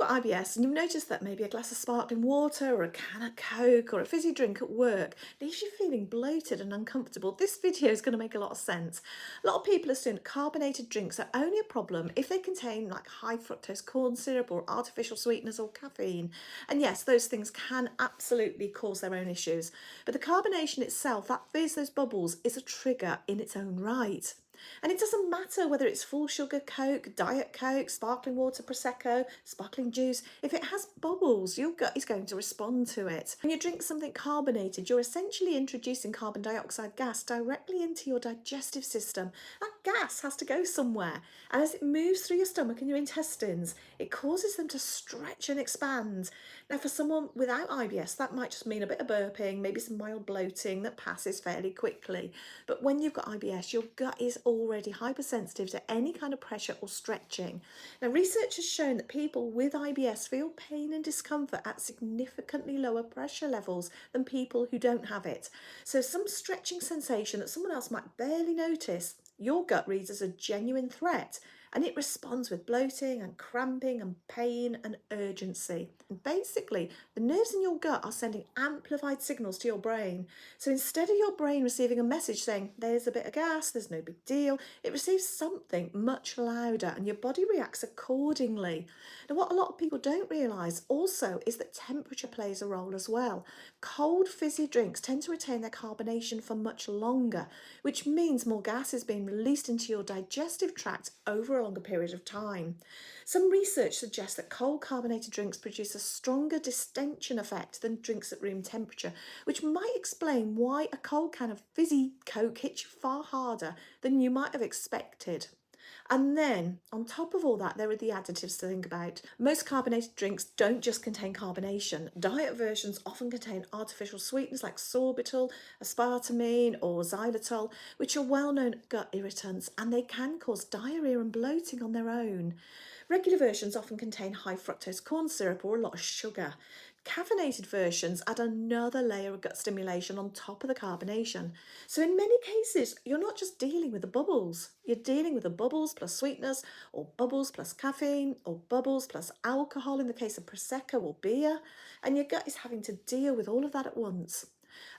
got IBS and you've noticed that maybe a glass of sparkling water or a can of Coke or a fizzy drink at work leaves you feeling bloated and uncomfortable, this video is going to make a lot of sense. A lot of people assume that carbonated drinks are only a problem if they contain like high fructose corn syrup or artificial sweeteners or caffeine. And yes, those things can absolutely cause their own issues. But the carbonation itself, that fizz, those bubbles, is a trigger in its own right. And it doesn't matter whether it's full sugar Coke, Diet Coke, sparkling water, Prosecco, sparkling juice. If it has bubbles, your gut is going to respond to it. When you drink something carbonated, you're essentially introducing carbon dioxide gas directly into your digestive system. That gas has to go somewhere. And as it moves through your stomach and your intestines, it causes them to stretch and expand. Now, for someone without IBS, that might just mean a bit of burping, maybe some mild bloating that passes fairly quickly. But when you've got IBS, your gut is already hypersensitive to any kind of pressure or stretching. Now, research has shown that people with IBS feel pain and discomfort at significantly lower pressure levels than people who don't have it. So some stretching sensation that someone else might barely notice, your gut reads as a genuine threat, and it responds with bloating and cramping and pain and urgency. And basically, the nerves in your gut are sending amplified signals to your brain. So instead of your brain receiving a message saying, there's a bit of gas, there's no big deal, it receives something much louder and your body reacts accordingly. Now, what a lot of people don't realise also is that temperature plays a role as well. Cold fizzy drinks tend to retain their carbonation for much longer, which means more gas is being released into your digestive tract over a longer period of time. Some research suggests that cold carbonated drinks produce a stronger distension effect than drinks at room temperature, which might explain why a cold can of fizzy Coke hits you far harder than you might have expected. And then, on top of all that, there are the additives to think about. Most carbonated drinks don't just contain carbonation. Diet versions often contain artificial sweeteners like sorbitol, aspartame, or xylitol, which are well-known gut irritants, and they can cause diarrhea and bloating on their own. Regular versions often contain high fructose corn syrup or a lot of sugar. Caffeinated versions add another layer of gut stimulation on top of the carbonation. So in many cases, you're not just dealing with the bubbles. You're dealing with the bubbles plus sweetness, or bubbles plus caffeine, or bubbles plus alcohol in the case of Prosecco or beer. And your gut is having to deal with all of that at once.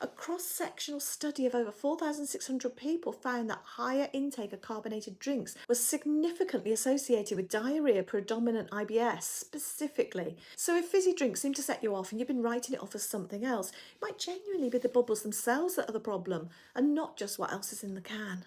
A cross-sectional study of over 4,600 people found that higher intake of carbonated drinks was significantly associated with diarrhea predominant IBS specifically. So if fizzy drinks seem to set you off and you've been writing it off as something else, it might genuinely be the bubbles themselves that are the problem and not just what else is in the can.